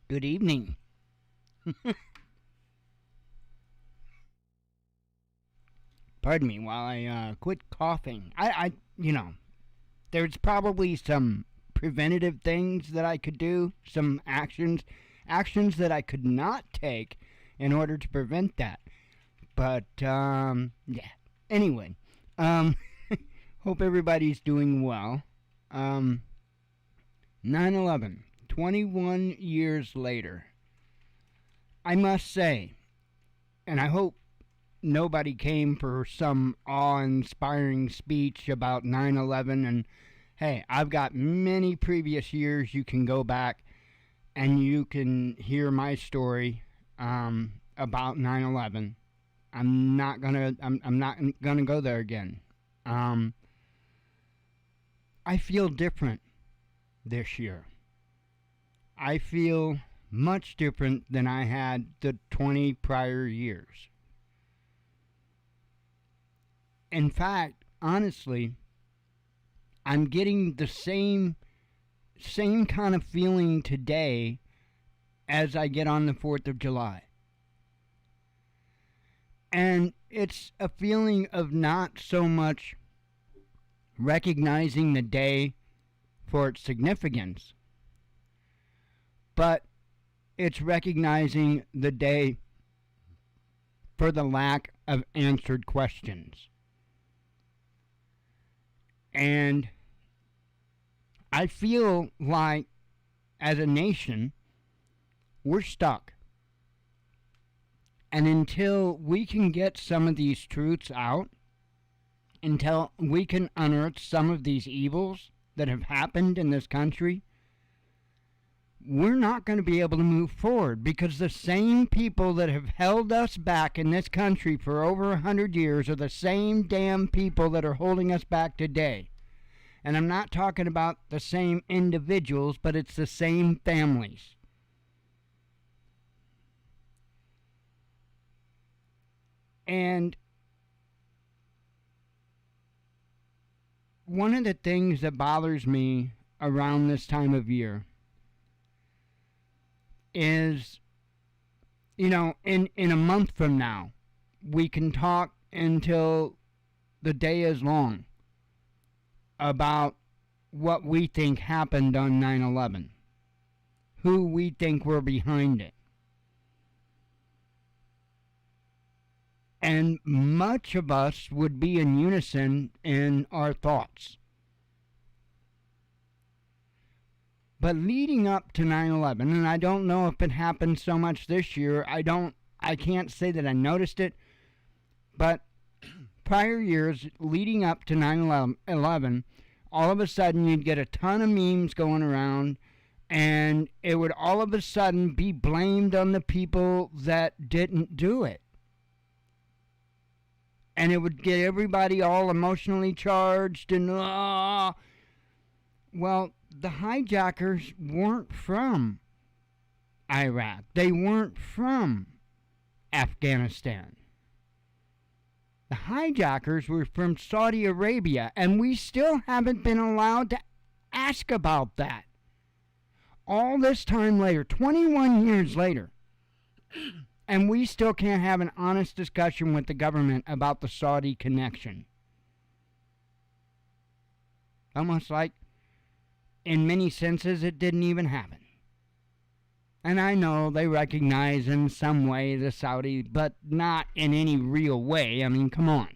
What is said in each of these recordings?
Good evening. Pardon me while I quit coughing. There's probably some preventative things that I could do, some actions that I could not take in order to prevent that. But, yeah. Anyway, um, hope everybody's doing well. Um, 9/11, 21 years later. I must say, and I hope nobody came for some awe inspiring speech about 9/11. And hey, I've got many previous years you can go back and you can hear my story about 9/11. I'm not gonna go there again. Um, I feel different this year. I feel much different than I had the 20 prior years. In fact, honestly, I'm getting the same kind of feeling today as I get on the 4th of July. And it's a feeling of not so much recognizing the day for its significance, but it's recognizing the day for the lack of answered questions. And I feel like, as a nation, we're stuck. And until we can get some of these truths out, until we can unearth some of these evils that have happened in this country, we're not going to be able to move forward, because the same people that have held us back in this country for over 100 years are the same damn people that are holding us back today. And I'm not talking about the same individuals, but it's the same families. And one of the things that bothers me around this time of year is, in a month from now, we can talk until the day is long about what we think happened on 9/11, who we think were behind it. And much of us would be in unison in our thoughts. But leading up to 9/11, and I don't know if it happened so much this year, I can't say that I noticed it, but prior years leading up to 9/11, all of a sudden you'd get a ton of memes going around, and it would all of a sudden be blamed on the people that didn't do it. And it would get everybody all emotionally charged and, well, the hijackers weren't from Iraq. They weren't from Afghanistan. The hijackers were from Saudi Arabia, and we still haven't been allowed to ask about that. All this time later, 21 years later, and we still can't have an honest discussion with the government about the Saudi connection. Almost like, in many senses, it didn't even happen. And I know they recognize in some way the Saudi, but not in any real way. I mean, come on.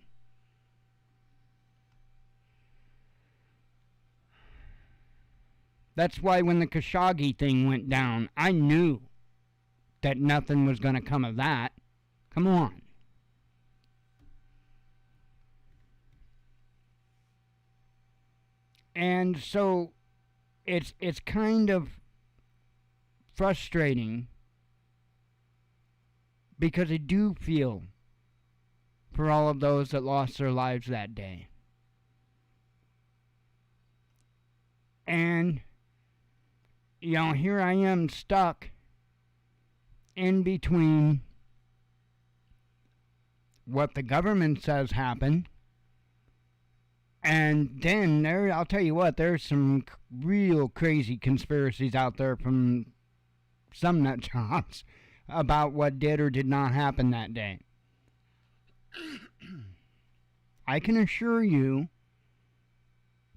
That's why when the Khashoggi thing went down, I knew that nothing was going to come of that. Come on. And so it's kind of frustrating, because I do feel for all of those that lost their lives that day. And, here I am stuck in between what the government says happened, and then I'll tell you what, there's some real crazy conspiracies out there from some nut jobs about what did or did not happen that day. I can assure you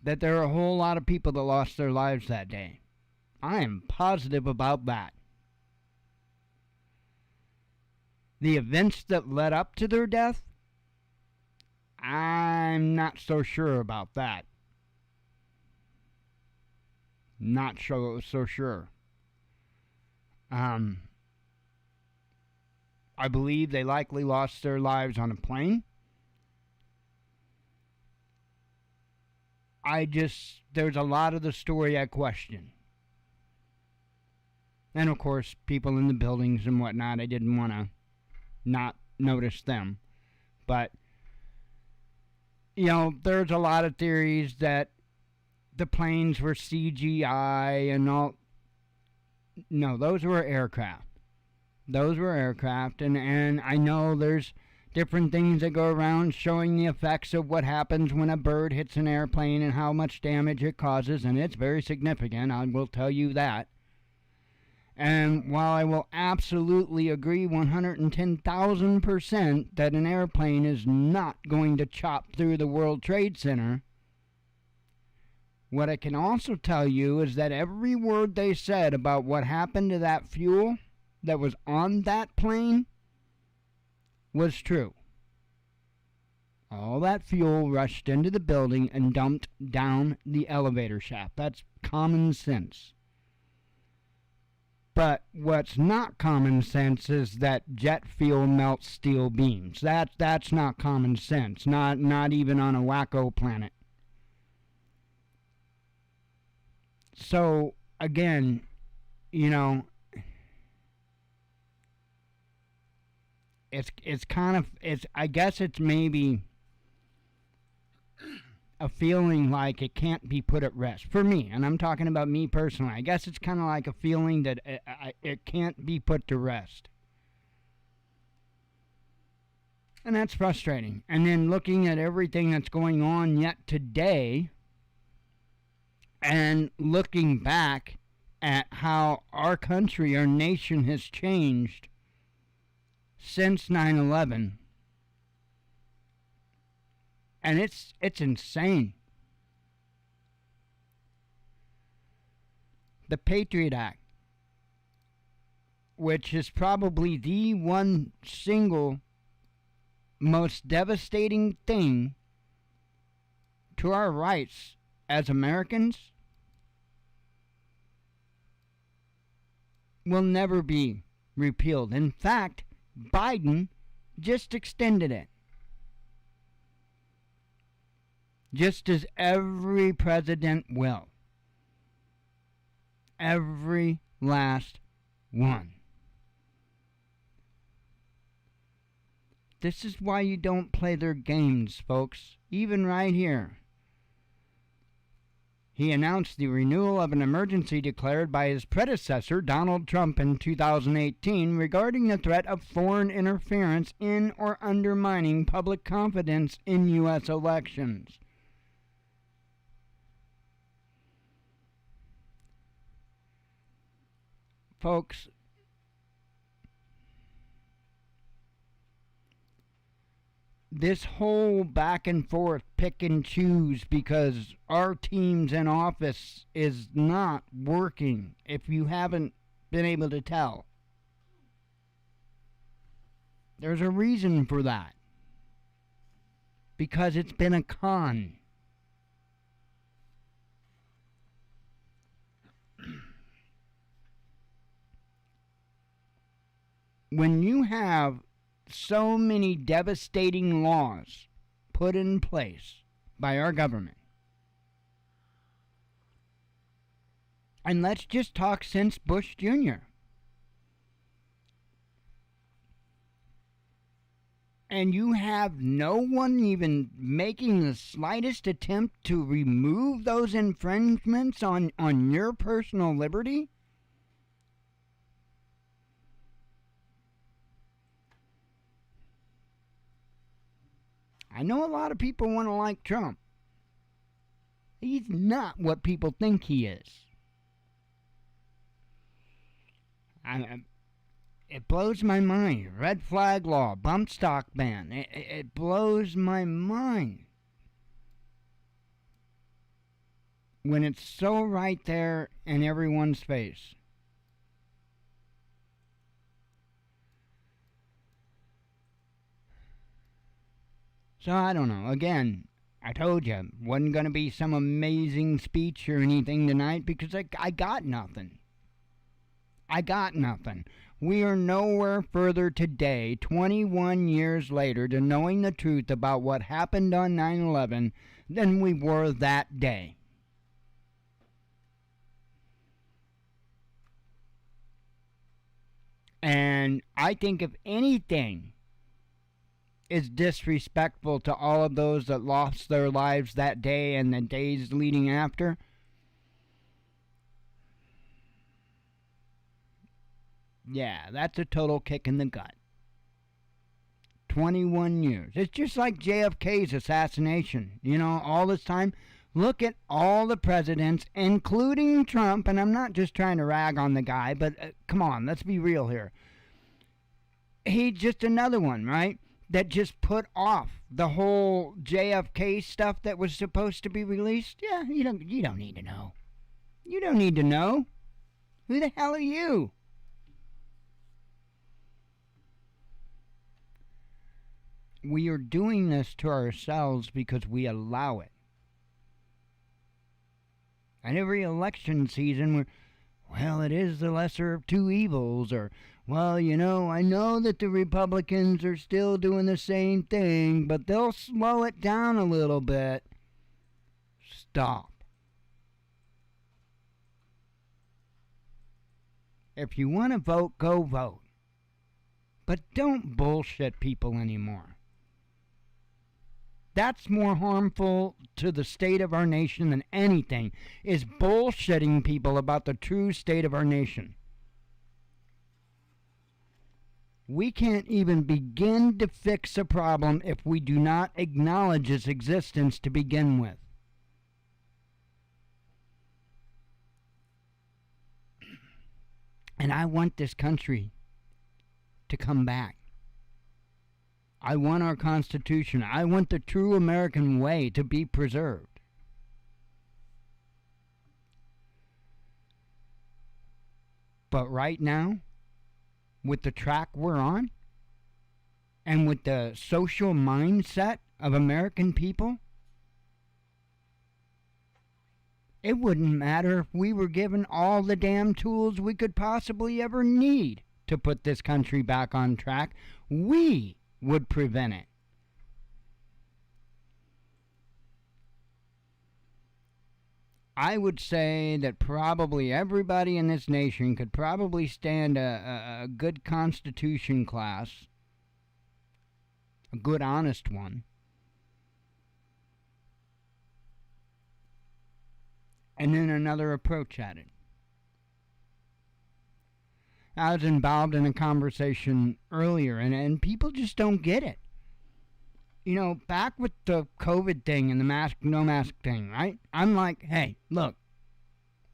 that there are a whole lot of people that lost their lives that day. I am positive about that. The events that led up to their death, I'm not so sure about that. Not so sure. I believe they likely lost their lives on a plane. There's a lot of the story I question. And of course, people in the buildings and whatnot, I didn't want to not notice them. But, there's a lot of theories that the planes were CGI and all. No, those were aircraft. And I know there's different things that go around showing the effects of what happens when a bird hits an airplane and how much damage it causes, and it's very significant, I will tell you that. And while I will absolutely agree 110,000% that an airplane is not going to chop through the World Trade Center, what I can also tell you is that every word they said about what happened to that fuel that was on that plane was true. All that fuel rushed into the building and dumped down the elevator shaft. That's common sense. But what's not common sense is that jet fuel melts steel beams. That's not common sense. Not even on a wacko planet. So again, I guess it's maybe a feeling like it can't be put at rest. For me, and I'm talking about me personally, I guess it's kind of like a feeling that it can't be put to rest. And that's frustrating. And then looking at everything that's going on yet today, and looking back at how our country, our nation has changed since 9/11, and it's insane. The Patriot Act, which is probably the one single most devastating thing to our rights as Americans, will never be repealed. In fact, Biden just extended it. Just as every president will. Every last one. This is why you don't play their games, folks. Even right here. He announced the renewal of an emergency declared by his predecessor, Donald Trump, in 2018 regarding the threat of foreign interference in or undermining public confidence in U.S. elections. Folks, this whole back and forth pick and choose because our team's in office is not working, if you haven't been able to tell. There's a reason for that. Because it's been a con. When you have so many devastating laws put in place by our government, and let's just talk since Bush Jr., and you have no one even making the slightest attempt to remove those infringements on your personal liberty? I know a lot of people want to like Trump. He's not what people think he is. It blows my mind. Red flag law, bump stock ban. It blows my mind when it's so right there in everyone's face. So I don't know. Again, I told you, wasn't going to be some amazing speech or anything tonight because I got nothing. I got nothing. We are nowhere further today, 21 years later, to knowing the truth about what happened on 9/11 than we were that day. And I think if anything is disrespectful to all of those that lost their lives that day and the days leading after, yeah, that's a total kick in the gut. 21 years. It's just like JFK's assassination. You know, all this time, look at all the presidents, including Trump, and I'm not just trying to rag on the guy, but come on, let's be real here. He's just another one, right? That just put off the whole JFK stuff that was supposed to be released. Yeah, you don't need to know. You don't need to know. Who the hell are you? We are doing this to ourselves because we allow it. And every election season, it is the lesser of two evils, or, well, I know that the Republicans are still doing the same thing, but they'll slow it down a little bit. Stop. If you want to vote, go vote. But don't bullshit people anymore. That's more harmful to the state of our nation than anything, is bullshitting people about the true state of our nation. We can't even begin to fix a problem if we do not acknowledge its existence to begin with. And I want this country to come back. I want our Constitution. I want the true American way to be preserved. But right now, with the track we're on, and with the social mindset of American people, it wouldn't matter if we were given all the damn tools we could possibly ever need to put this country back on track. We would prevent it. I would say that probably everybody in this nation could probably stand a good Constitution class, a good honest one, and then another approach at it. I was involved in a conversation earlier, and people just don't get it. Back with the COVID thing and the mask, no mask thing, right? I'm like, hey, look,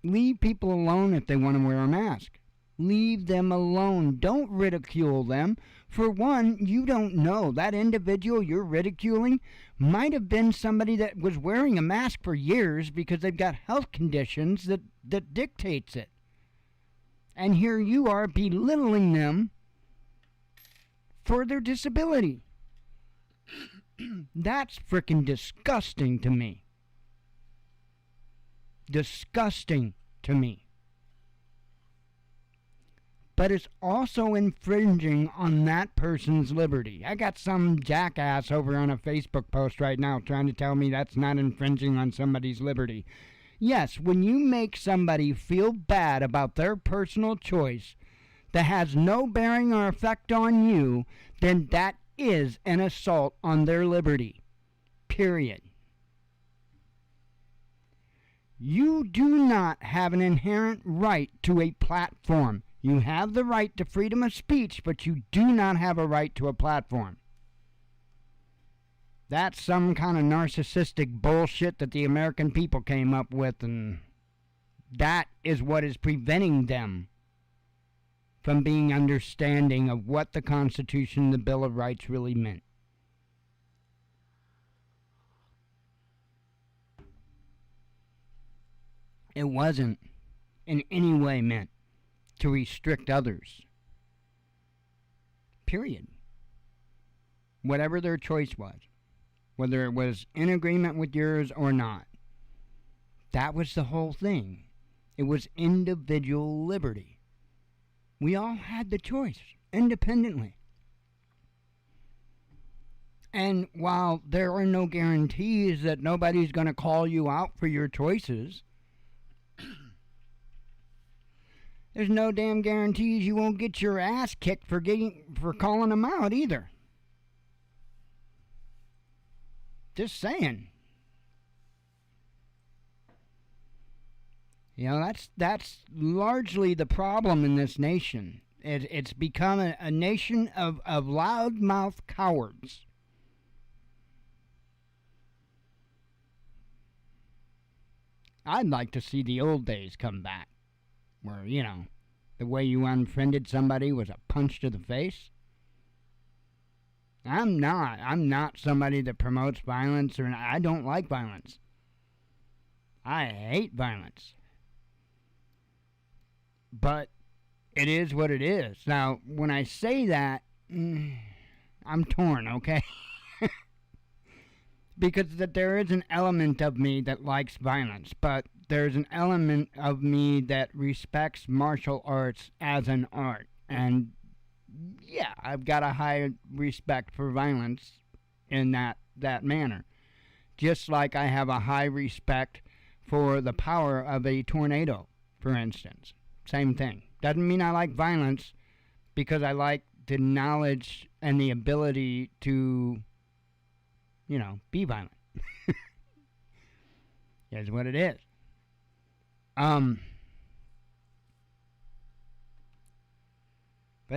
leave people alone if they want to wear a mask. Leave them alone. Don't ridicule them. For one, you don't know. That individual you're ridiculing might have been somebody that was wearing a mask for years because they've got health conditions that dictates it. And here you are belittling them for their disability. That's frickin' disgusting to me. Disgusting to me. But it's also infringing on that person's liberty. I got some jackass over on a Facebook post right now trying to tell me that's not infringing on somebody's liberty. Yes, when you make somebody feel bad about their personal choice that has no bearing or effect on you, then that is an assault on their liberty. Period. You do not have an inherent right to a platform. You have the right to freedom of speech, but you do not have a right to a platform. That's some kind of narcissistic bullshit that the American people came up with, and that is what is preventing them from being understanding of what the Constitution and the Bill of Rights really meant. It wasn't in any way meant to restrict others. Period. Whatever their choice was, whether it was in agreement with yours or not. That was the whole thing. It was individual liberty. We all had the choice, independently. And while there are no guarantees that nobody's going to call you out for your choices, there's no damn guarantees you won't get your ass kicked for calling them out either. Just saying. You know, that's largely the problem in this nation. It's become a nation of loudmouth cowards. I'd like to see the old days come back, where, you know, the way you unfriended somebody was a punch to the face. I'm not somebody that promotes violence, or I don't like violence. I hate violence. But it is what it is. Now, when I say that, I'm torn, okay? Because there is an element of me that likes violence, but there's an element of me that respects martial arts as an art. And yeah, I've got a high respect for violence in that manner. Just like I have a high respect for the power of a tornado, for instance. Same thing. Doesn't mean I like violence, because I like the knowledge and the ability to, you know, be violent. Is what it is. As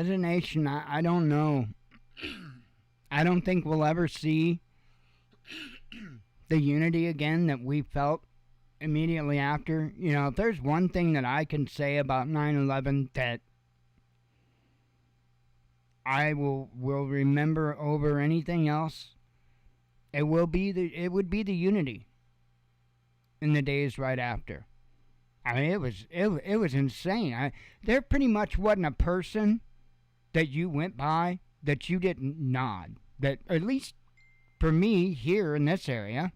a nation, I don't know. I don't think we'll ever see the unity again that we felt immediately after. You know, if there's one thing that I can say about 9/11 that I will remember over anything else, it would be the unity in the days right after. I mean, it was insane. There pretty much wasn't a person that you went by that you didn't nod. That, at least for me here in this area,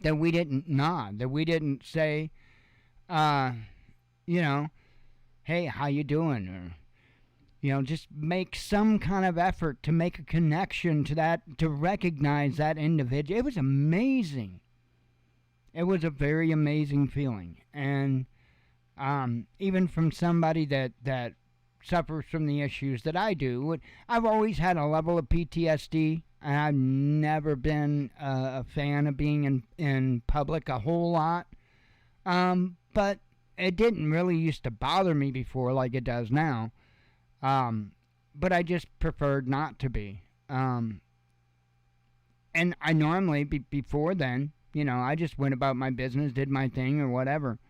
that we didn't nod. That we didn't say, you know, hey, how you doing? Or, you know, just make some kind of effort to make a connection to that, to recognize that individual. It was amazing. It was a very amazing feeling. And even from somebody that suffers from the issues that I do, I've always had a level of PTSD, and I've never been a fan of being in public a whole lot. But it didn't really used to bother me before like it does now. But I just preferred not to be. And I normally, before then, you know, I just went about my business, did my thing or whatever.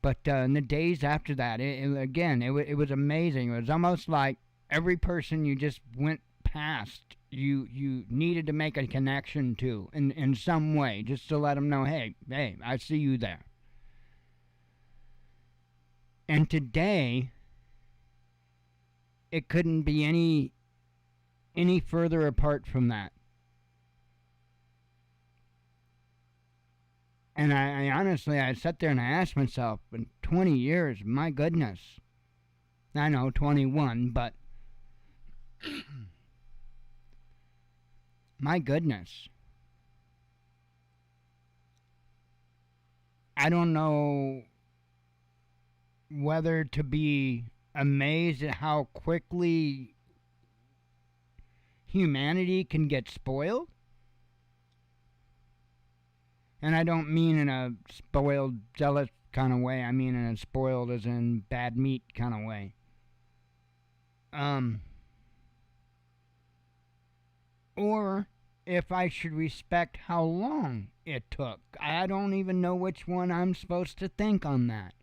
But in the days after that, it was amazing. It was almost like every person you just went past, you needed to make a connection to in some way, just to let them know, hey, I see you there. And today, it couldn't be any further apart from that. And I honestly, I sat there and I asked myself, in 20 years, my goodness. I know, 21, but my goodness. I don't know whether to be amazed at how quickly humanity can get spoiled. And I don't mean in a spoiled, jealous kind of way. I mean in a spoiled as in bad meat kind of way. Or if I should respect how long it took. I don't even know which one I'm supposed to think on that.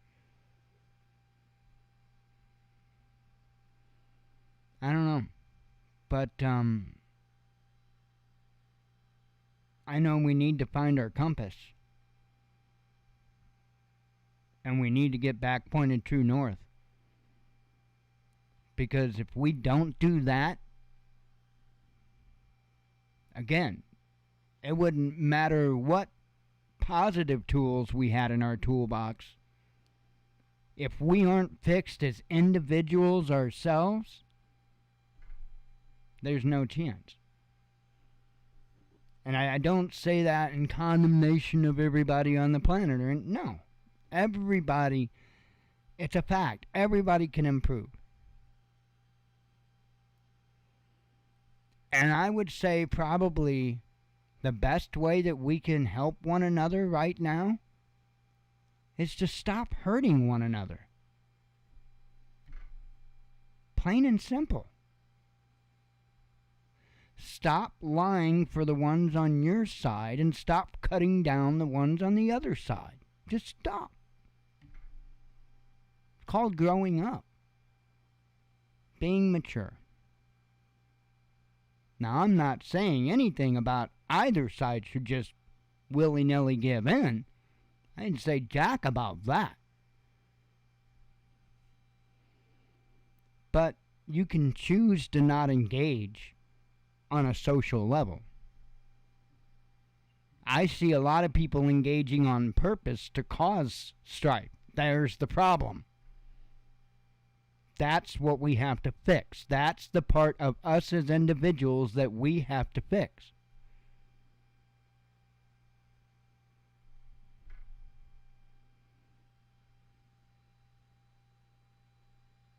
I don't know. But I know we need to find our compass. And we need to get back pointed true north. Because if we don't do that, again, it wouldn't matter what positive tools we had in our toolbox. If we aren't fixed as individuals ourselves, there's no chance. And I don't say that in condemnation of everybody on the planet. No. Everybody, it's a fact. Everybody can improve. And I would say probably the best way that we can help one another right now is to stop hurting one another. Plain and simple. Stop lying for the ones on your side and stop cutting down the ones on the other side. Just stop. It's called growing up. Being mature. Now, I'm not saying anything about either side should just willy-nilly give in. I didn't say jack about that. But you can choose to not engage on a social level. I see a lot of people engaging on purpose to cause strife. There's the problem. That's what we have to fix. That's the part of us as individuals that we have to fix.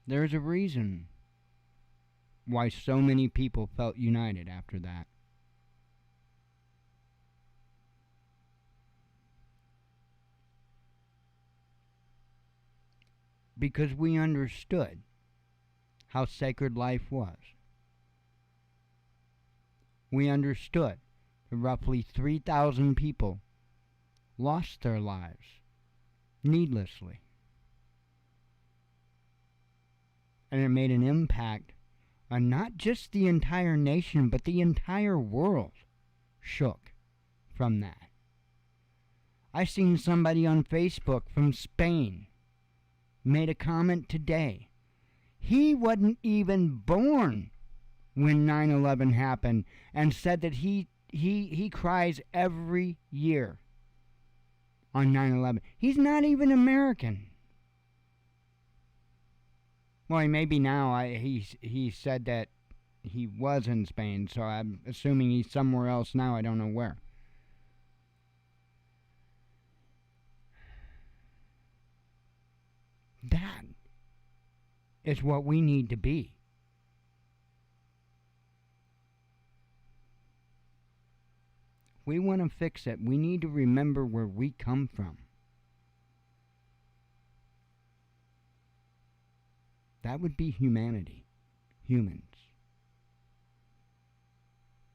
There's a reason why so many people felt united after that. Because we understood how sacred life was. We understood that roughly 3,000 people lost their lives needlessly. And it made an impact on not just the entire nation, but the entire world shook from that. I seen somebody on Facebook from Spain made a comment today. He wasn't even born when 9/11 happened and said that he cries every year on 9/11. He's not even American. Well, he may be now. He said that he was in Spain, so I'm assuming he's somewhere else now. I don't know where. That is what we need to be. We want to fix it. We need to remember where we come from. That would be humanity. Humans.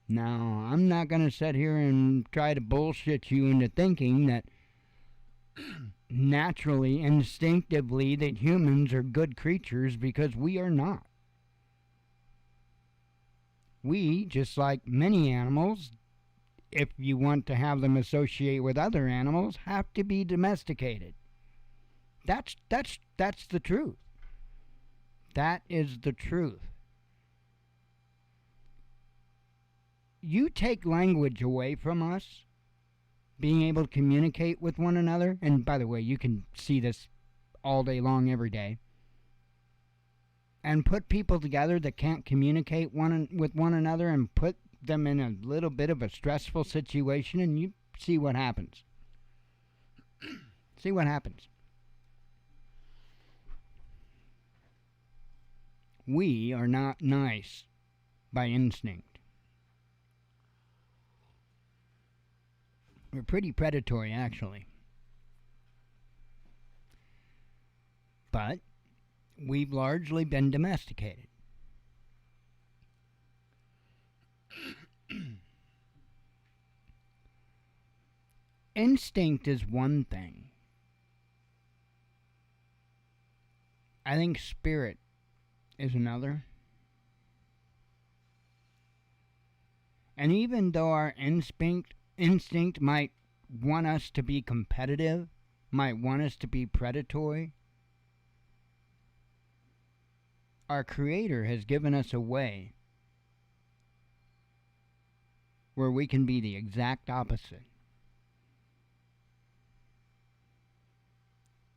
Now, I'm not going to sit here and try to bullshit you into thinking that naturally, instinctively, that humans are good creatures, because we are not. We, just like many animals, if you want to have them associate with other animals, have to be domesticated. That's the truth. That is the truth. You take language away from us, being able to communicate with one another, and by the way, you can see this all day long, every day, and put people together that can't communicate with one another and put them in a little bit of a stressful situation, and you see what happens. See what happens. We are not nice by instinct. We're pretty predatory, actually. But we've largely been domesticated. Instinct is one thing. I think spirit is another. And even though our instinct might want us to be competitive, might want us to be predatory, our Creator has given us a way where we can be the exact opposite.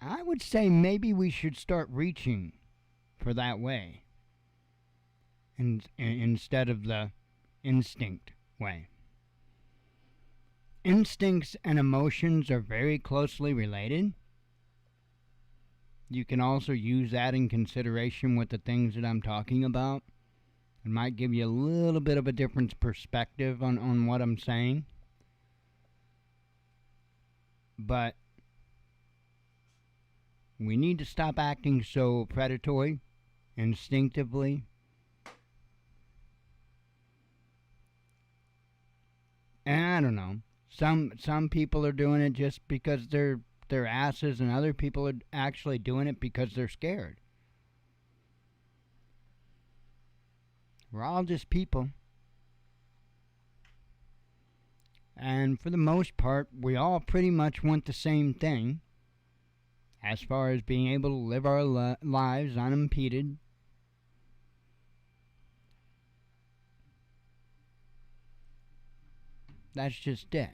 I would say maybe we should start reaching for that way instead of the instinct way. Instincts and emotions are very closely related. You can also use that in consideration with the things that I'm talking about. It might give you a little bit of a different perspective on what I'm saying. But we need to stop acting so predatory, instinctively. And I don't know. Some people are doing it just because they're asses, and other people are actually doing it because they're scared. We're all just people. And for the most part, we all pretty much want the same thing as far as being able to live our lives unimpeded. That's just it.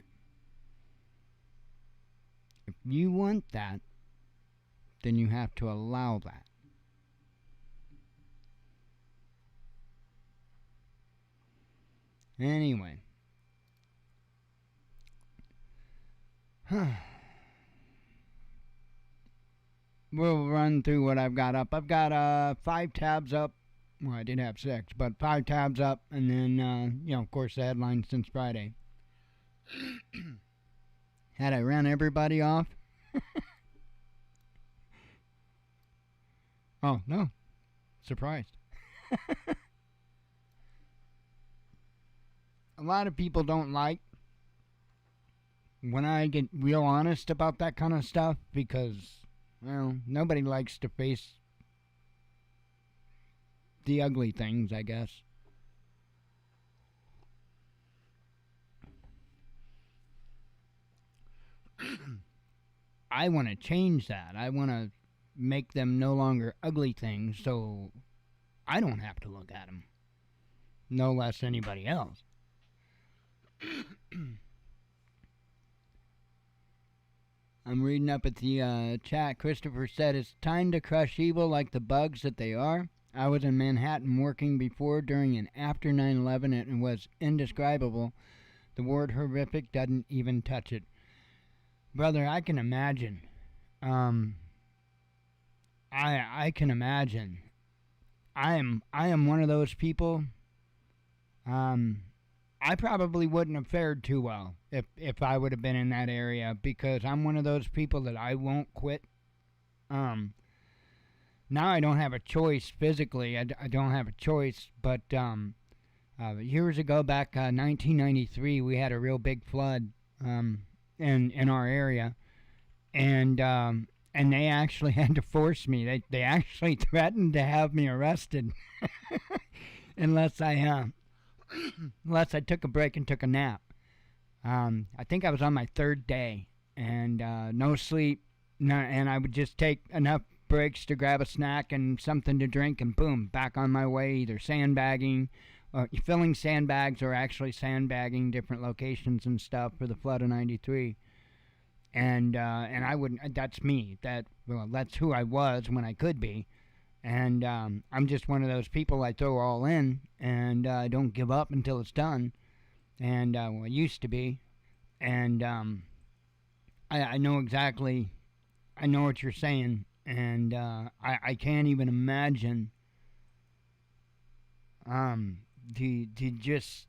If you want that, then you have to allow that. Anyway. We'll run through what I've got up. I've got 5 tabs up. Well, I did have 6, but 5 tabs up, and then, of course, the headlines since Friday. Had I ran everybody off? Oh, no. Surprised. A lot of people don't like when I get real honest about that kind of stuff because, well, nobody likes to face the ugly things, I guess. I want to change that. I want to make them no longer ugly things so I don't have to look at them. No less anybody else. I'm reading up at the chat. Christopher said, it's time to crush evil like the bugs that they are. I was in Manhattan working before, during, and after 9/11, and it was indescribable. The word horrific doesn't even touch it. Brother, I can imagine. I can imagine. I am one of those people. I probably wouldn't have fared too well if I would have been in that area because I'm one of those people that I won't quit. Now I don't have a choice physically. I don't have a choice, but years ago, back 1993, we had a real big flood in our area, and they actually had to force me. They actually threatened to have me arrested unless I took a break and took a nap. I think I was on my 3rd day, and no sleep, and I would just take enough breaks to grab a snack and something to drink, and boom, back on my way, either sandbagging, filling sandbags, or actually sandbagging different locations and stuff for the flood of '93. And I wouldn't. That's me. That's who I was when I could be. And I'm just one of those people. I throw all in, and I don't give up until it's done. And I used to be. And I know exactly. I know what you're saying, and I can't even imagine the just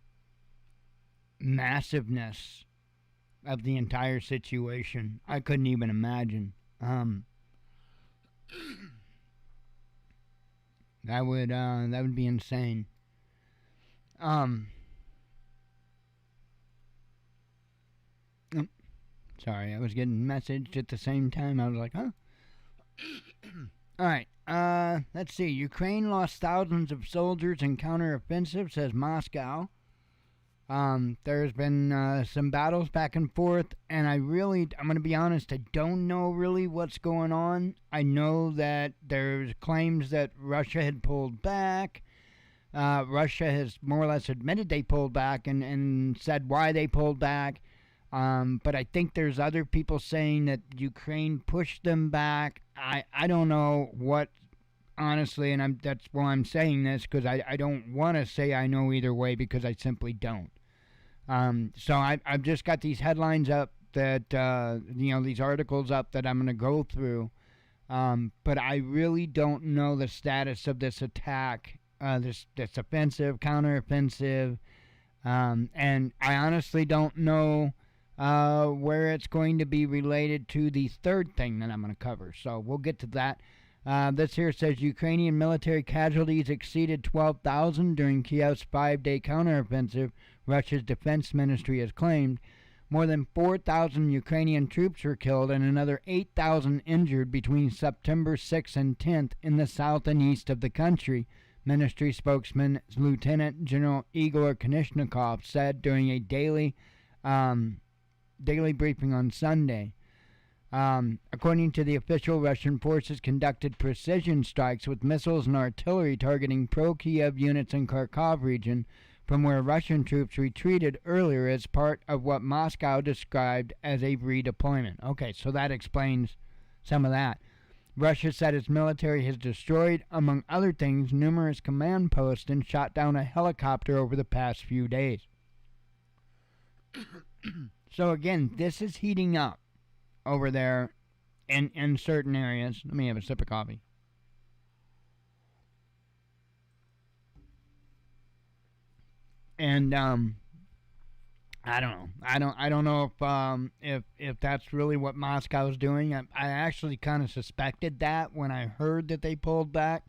massiveness of the entire situation. I couldn't even imagine. That would be insane. Sorry, I was getting messaged at the same time. I was like, huh? Alright, let's see. Ukraine lost thousands of soldiers in counteroffensive, says Moscow. There's been some battles back and forth, and I'm going to be honest, I don't know really what's going on. I know that there's claims that Russia had pulled back. Russia has more or less admitted they pulled back and said why they pulled back. But I think there's other people saying that Ukraine pushed them back. I don't know what, honestly, and that's why I'm saying this, because I don't want to say I know either way, because I simply don't. So I've just got these headlines up that, these articles up that I'm going to go through. But I really don't know the status of this attack, this offensive, counteroffensive. And I honestly don't know where it's going to be related to the third thing that I'm going to cover. So we'll get to that. This here says Ukrainian military casualties exceeded 12,000 during Kiev's 5-day counteroffensive, Russia's defense ministry has claimed. More than 4,000 Ukrainian troops were killed and another 8,000 injured between September 6th and 10th in the south and east of the country, ministry spokesman Lieutenant General Igor Konishnikov said during a daily briefing on Sunday. According to the official, Russian forces conducted precision strikes with missiles and artillery targeting pro-Kiev units in Kharkov region, from where Russian troops retreated earlier as part of what Moscow described as a redeployment. Okay, so that explains some of that. Russia said its military has destroyed, among other things, numerous command posts and shot down a helicopter over the past few days. So again, this is heating up over there in certain areas. Let me have a sip of coffee. And I don't know. I don't know if that's really what Moscow's doing. I actually kind of suspected that when I heard that they pulled back,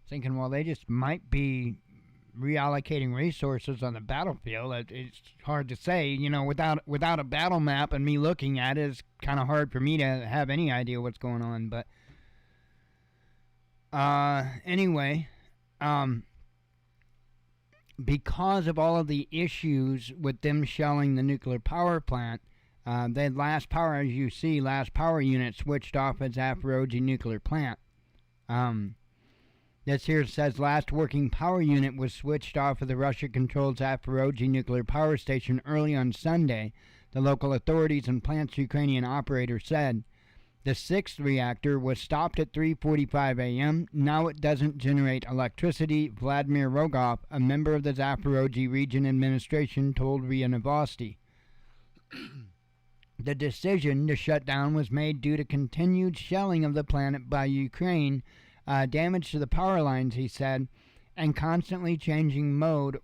thinking, well, they just might be reallocating resources on the battlefield. It's hard to say, without a battle map and me looking at it, it's kind of hard for me to have any idea what's going on. But anyway, because of all of the issues with them shelling the nuclear power plant, the last power unit switched off at Zaporozhye nuclear plant. This here says last working power unit was switched off of the Russia-controlled Zaporozhye nuclear power station early on Sunday, the local authorities and plant's Ukrainian operator said. The sixth reactor was stopped at 3:45 a.m. Now it doesn't generate electricity, Vladimir Rogov, a member of the Zaporozhye region administration, told RIA Novosti. The decision to shut down was made due to continued shelling of the plant by Ukraine, damage to the power lines, he said, and constantly changing mode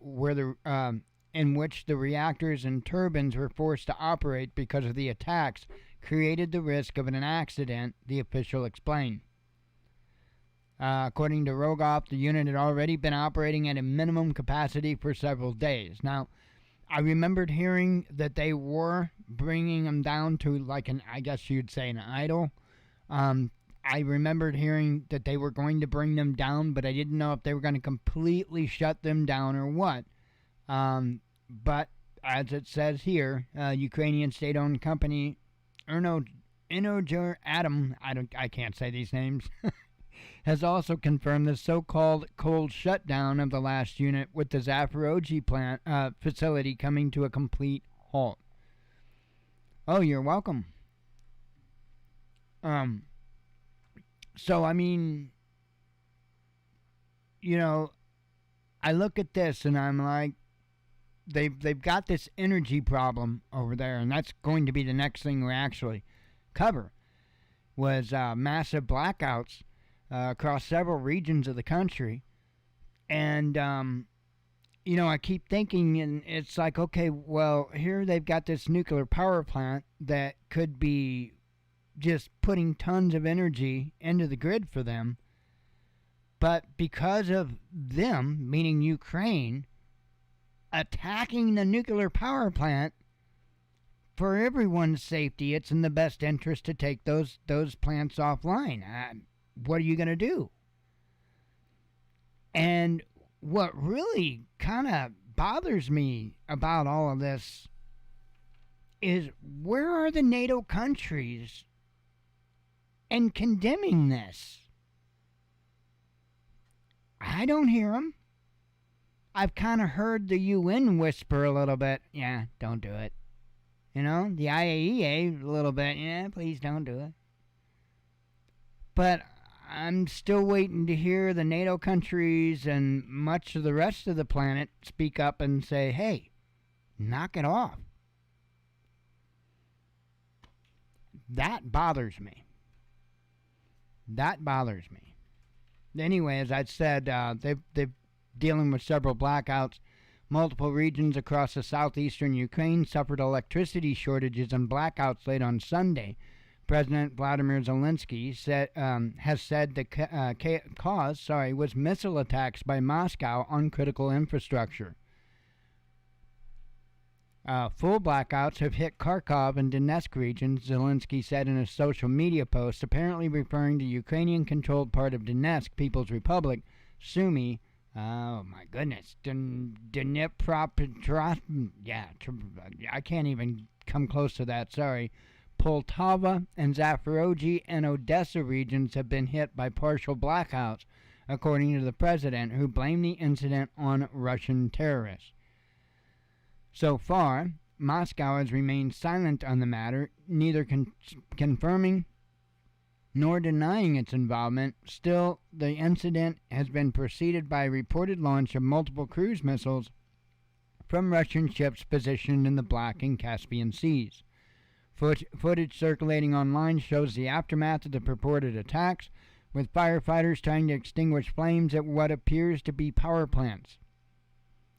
in which the reactors and turbines were forced to operate because of the attacks created the risk of an accident, the official explained. According to Rogov, the unit had already been operating at a minimum capacity for several days. Now, I remembered hearing that they were bringing them down to I guess you'd say an idle. I remembered hearing that they were going to bring them down, but I didn't know if they were going to completely shut them down or what. But as it says here, Ukrainian state-owned company Energer Atom, I can't say these names, has also confirmed the so-called cold shutdown of the last unit, with the Zaporozhye plant facility coming to a complete halt. Oh, you're welcome. So I mean, I look at this and I'm like, they've got this energy problem over there, and that's going to be the next thing we actually cover. Was massive blackouts across several regions of the country, and I keep thinking, and it's like, okay, well, here they've got this nuclear power plant that could be just putting tons of energy into the grid for them, but because of them, meaning Ukraine, attacking the nuclear power plant, for everyone's safety, it's in the best interest to take those plants offline. What are you going to do? And what really kind of bothers me about all of this is, where are the NATO countries in condemning this? I don't hear them. I've kind of heard the UN whisper a little bit, yeah, don't do it. You know, the IAEA a little bit, yeah, please don't do it. But I'm still waiting to hear the NATO countries and much of the rest of the planet speak up and say, hey, knock it off. That bothers me. That bothers me. Anyway, as I said, they're dealing with several blackouts. Multiple regions across the southeastern Ukraine suffered electricity shortages and blackouts late on Sunday. President Vladimir Zelensky has said the cause was missile attacks by Moscow on critical infrastructure. Full blackouts have hit Kharkov and Donetsk regions, Zelensky said in a social media post, apparently referring to Ukrainian-controlled part of Donetsk People's Republic, Sumy. Oh my goodness, Dnipropetrovsk. Yeah, I can't even come close to that. Sorry. Poltava and Zaporozhye and Odessa regions have been hit by partial blackouts, according to the president, who blamed the incident on Russian terrorists. So far, Moscow has remained silent on the matter, neither confirming nor denying its involvement. Still, the incident has been preceded by a reported launch of multiple cruise missiles from Russian ships positioned in the Black and Caspian Seas. Footage circulating online shows the aftermath of the purported attacks, with firefighters trying to extinguish flames at what appears to be power plants.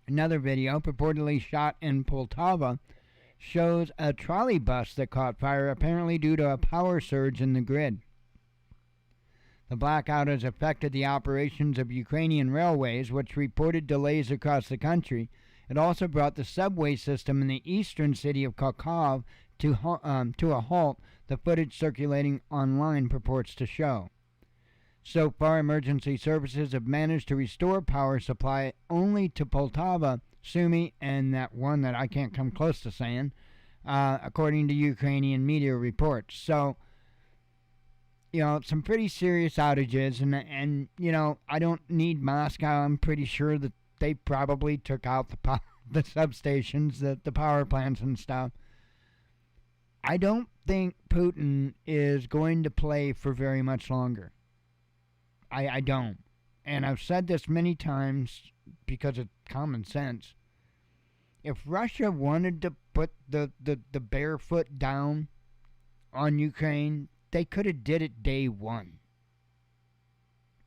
Another video, purportedly shot in Poltava, shows a trolley bus that caught fire, apparently due to a power surge in the grid. The blackout has affected the operations of Ukrainian railways, which reported delays across the country. It also brought the subway system in the eastern city of Kharkov to a halt, the footage circulating online purports to show. So far, emergency services have managed to restore power supply only to Poltava, Sumy, and that one that I can't come close to saying, according to Ukrainian media reports. So, some pretty serious outages, and I don't need Moscow. I'm pretty sure that they probably took out the substations, the power plants and stuff. I don't think Putin is going to play for very much longer. I don't. And I've said this many times because of common sense. If Russia wanted to put the bare foot down on Ukraine, they could have did it day one.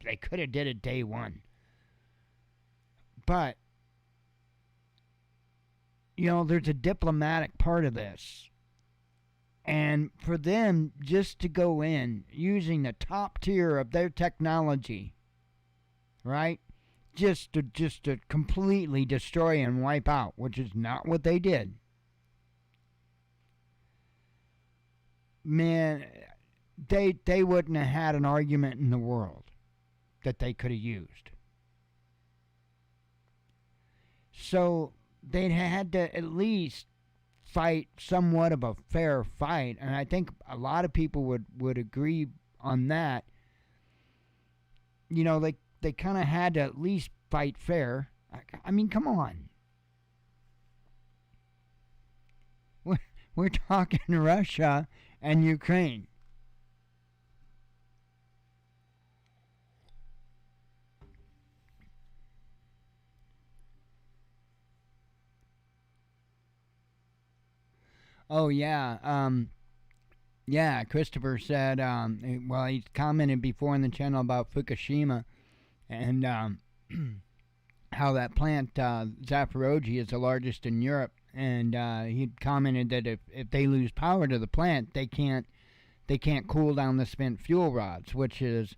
They could have did it day one. But, there's a diplomatic part of this. And for them just to go in using the top tier of their technology, right? Just to completely destroy and wipe out, which is not what they did. Man, they wouldn't have had an argument in the world that they could have used. So they'd had to at least fight somewhat of a fair fight, and I think a lot of people would agree on that. They kind of had to at least fight fair. I mean, come on. We're talking Russia and Ukraine. Oh, yeah. Yeah, Christopher said, he's commented before in the channel about Fukushima and how that plant, Zaporozhye, is the largest in Europe. And he commented that if they lose power to the plant, they can't cool down the spent fuel rods, which is,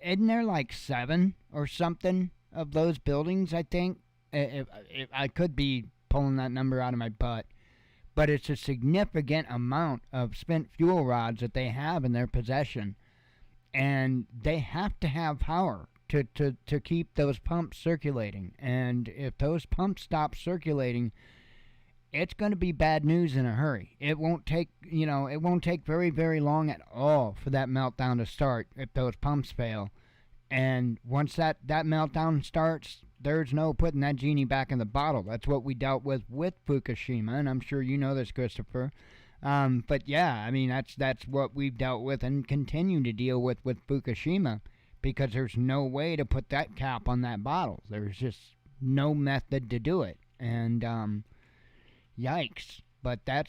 isn't there like 7 or something of those buildings, I think? If I could be pulling that number out of my butt. But it's a significant amount of spent fuel rods that they have in their possession. And they have to have power to keep those pumps circulating. And if those pumps stop circulating, it's going to be bad news in a hurry. It won't take, it won't take very, very long at all for that meltdown to start if those pumps fail. And once that meltdown starts, there's no putting that genie back in the bottle. That's what we dealt with Fukushima, and I'm sure you know this, Christopher. But yeah, I mean, that's what we've dealt with and continue to deal with Fukushima, because there's no way to put that cap on that bottle. There's just no method to do it. And yikes. But that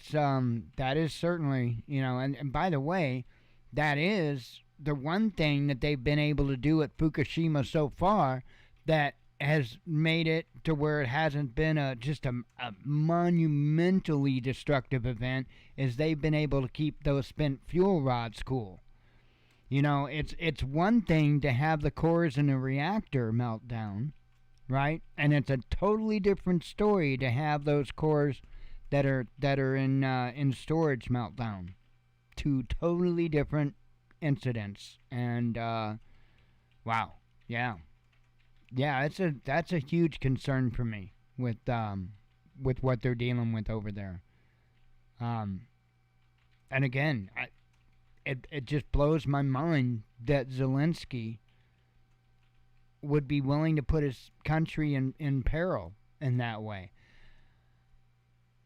is certainly, and by the way, that is the one thing that they've been able to do at Fukushima so far that has made it to where it hasn't been just a monumentally destructive event, is they've been able to keep those spent fuel rods cool. It's one thing to have the cores in a reactor melt down, right? And it's a totally different story to have those cores that are in storage meltdown. Two totally different incidents. And wow, yeah, that's a huge concern for me with what they're dealing with over there. And again, it just blows my mind that Zelensky would be willing to put his country in peril in that way.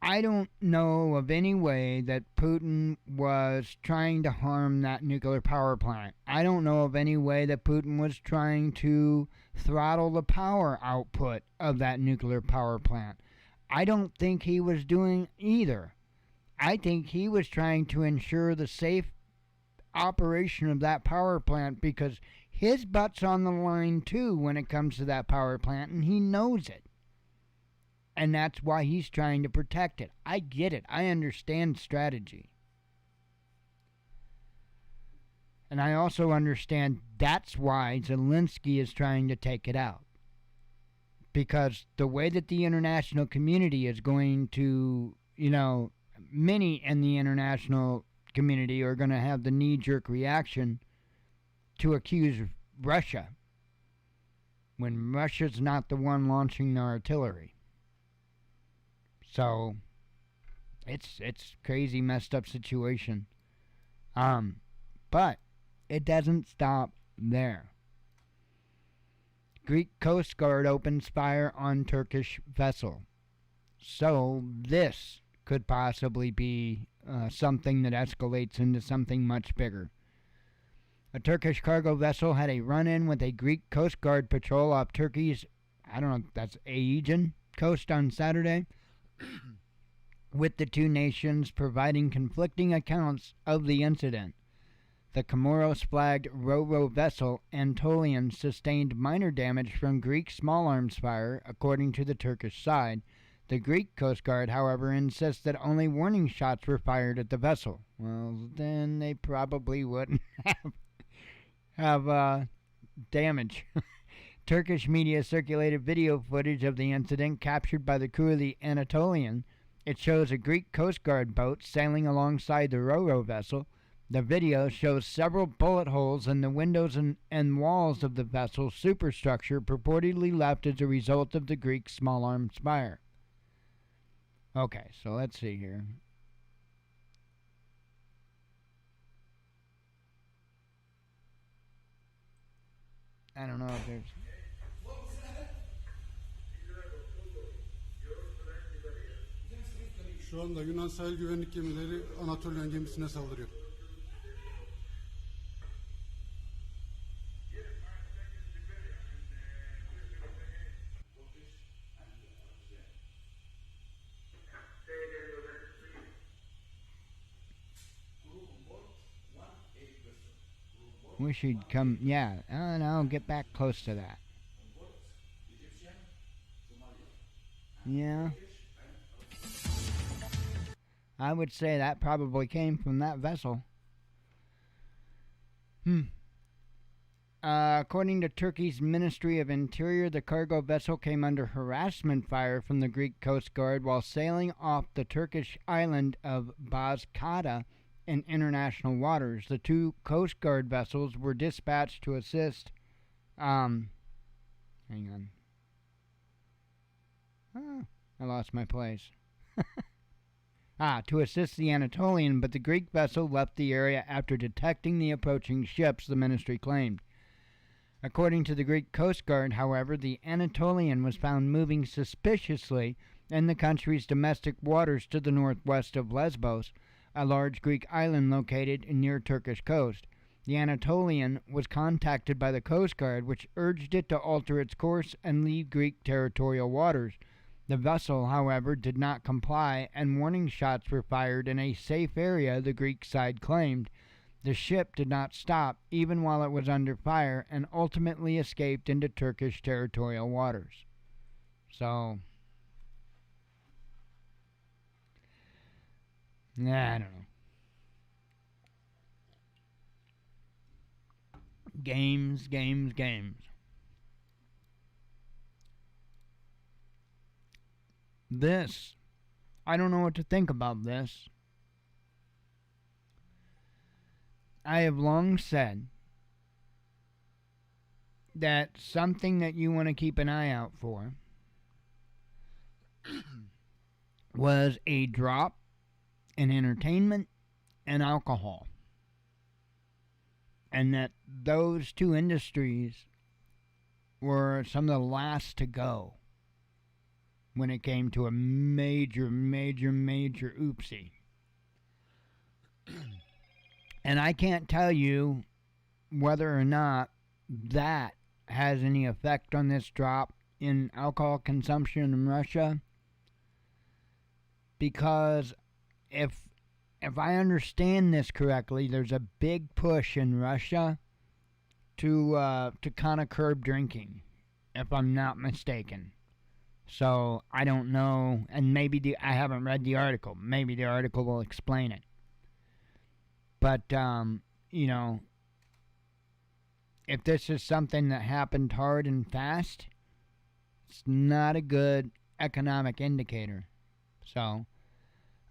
I don't know of any way that Putin was trying to harm that nuclear power plant. I don't know of any way that Putin was trying to throttle the power output of that nuclear power plant. I don't think he was doing either. I think he was trying to ensure the safe operation of that power plant, because his butt's on the line too when it comes to that power plant, and he knows it. And that's why he's trying to protect it. I get it. I understand strategy. And I also understand that's why Zelensky is trying to take it out. Because the way that the international community is going to, many in the international community are going to have the knee-jerk reaction to accuse Russia when Russia's not the one launching the artillery. So it's crazy, messed up situation. But it doesn't stop there. Greek Coast Guard opens fire on Turkish vessel. So this could possibly be something that escalates into something much bigger. A Turkish cargo vessel had a run-in with a Greek Coast Guard patrol off Turkey's, that's Aegean coast on Saturday, with the two nations providing conflicting accounts of the incident. The Comoros-flagged ro-ro vessel Anatolian sustained minor damage from Greek small arms fire, according to the Turkish side. The Greek Coast Guard, however, insists that only warning shots were fired at the vessel. Well, then they probably wouldn't have damage. Turkish media circulated video footage of the incident captured by the crew of the Anatolian. It shows a Greek Coast Guard boat sailing alongside the ro-ro vessel. The video shows several bullet holes in the windows and walls of the vessel's superstructure, purportedly left as a result of the Greek small arms fire. Okay, so let's see here. I don't know if there's... Şu anda Yunan sahil güvenlik gemileri Anatolian gemisine saldırıyor. Wish he'd come, yeah, no, get back close to that. Yeah. I would say that probably came from that vessel. According to Turkey's Ministry of Interior, the cargo vessel came under harassment fire from the Greek Coast Guard while sailing off the Turkish island of Bozkada in international waters. The two Coast Guard vessels were dispatched to assist Hang on. Oh, I lost my place. To assist the Anatolian, but the Greek vessel left the area after detecting the approaching ships, the ministry claimed. According to the Greek Coast Guard, however, the Anatolian was found moving suspiciously in the country's domestic waters to the northwest of Lesbos, a large Greek island located near Turkish coast. The Anatolian was contacted by the Coast Guard, which urged it to alter its course and leave Greek territorial waters. The vessel, however, did not comply, and warning shots were fired in a safe area, the Greek side claimed. The ship did not stop, even while it was under fire, and ultimately escaped into Turkish territorial waters. So, I don't know. Games, games, games. This, I don't know what to think about this. I have long said that something that you want to keep an eye out for was a drop in entertainment and alcohol. And that those two industries were some of the last to go when it came to a major oopsie. And I can't tell you whether or not that has any effect on this drop in alcohol consumption in Russia, because if I understand this correctly, there's a big push in Russia to kind of curb drinking, if I'm not mistaken. So I don't know, and maybe I haven't read the article. Maybe the article will explain it. But you know, if this is something that happened hard and fast, it's not a good economic indicator. So,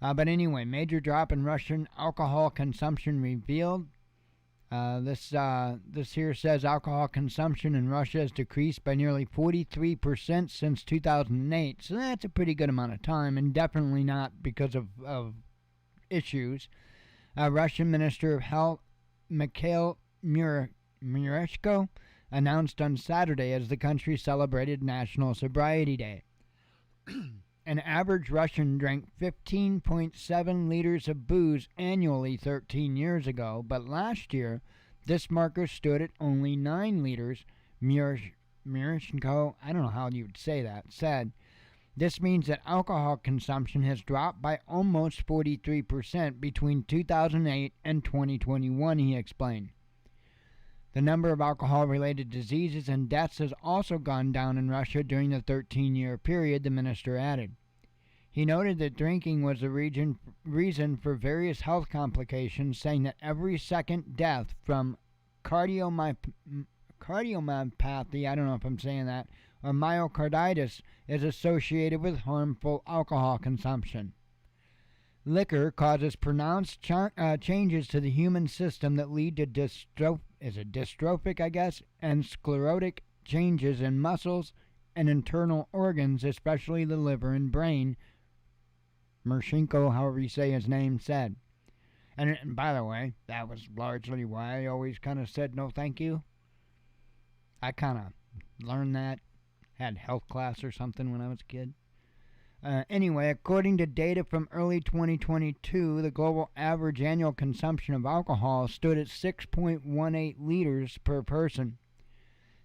but anyway, major drop in Russian alcohol consumption revealed. This here says alcohol consumption in Russia has decreased by nearly 43% since 2008. So that's a pretty good amount of time, and definitely not because of issues. Russian Minister of Health Mikhail Mureshko announced on Saturday as the country celebrated National Sobriety Day. An average Russian drank 15.7 liters of booze annually 13 years ago, but last year this marker stood at only 9 liters, Mureshko, I don't know how you would say that, said. This means that alcohol consumption has dropped by almost 43% between 2008 and 2021, he explained. The number of alcohol-related diseases and deaths has also gone down in Russia during the 13-year period, the minister added. He noted that drinking was the reason for various health complications, saying that every second death from cardiomyopathy, I don't know if I'm saying that, or myocarditis is associated with harmful alcohol consumption. Liquor causes pronounced changes to the human system that lead to dystrophic, and sclerotic changes in muscles and internal organs, especially the liver and brain, Mershenko, however you say his name, said. And by the way, that was largely why I always kind of said no thank you. I kind of learned that, had health class or something when I was a kid. Anyway, according to data from early 2022, the global average annual consumption of alcohol stood at 6.18 liters per person.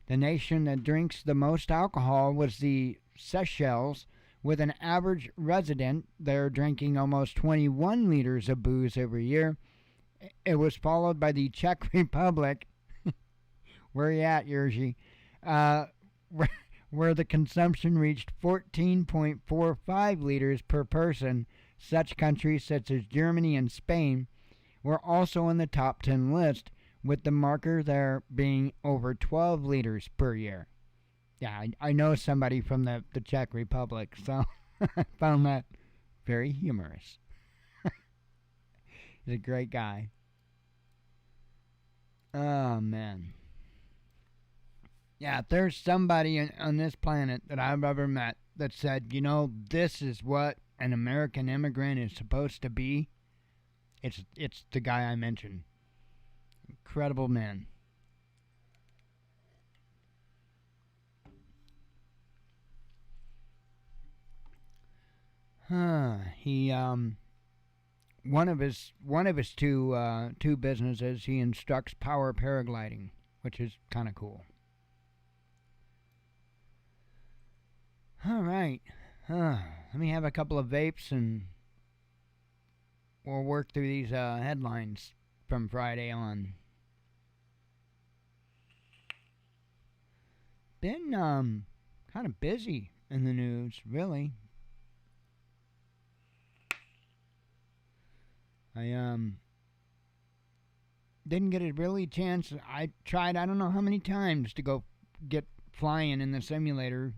The nation that drinks the most alcohol was the Seychelles, with an average resident there drinking almost 21 liters of booze every year. It was followed by the Czech Republic. Where you at, Yerzy? Where the consumption reached 14.45 liters per person. Such countries such as Germany and Spain were also on the top 10 list, with the marker there being over 12 liters per year. Yeah, I know somebody from the Czech Republic, so I found that very humorous. He's a great guy. Oh, man. Yeah, if there's somebody on this planet that I've ever met that said, this is what an American immigrant is supposed to be, it's the guy I mentioned. Incredible man. He one of his two businesses, he instructs power paragliding, which is kind of cool. All right. Let me have a couple of vapes and we'll work through these headlines from Friday on. Been kind of busy in the news, really. I didn't get a really chance. I tried I don't know how many times to go get flying in the simulator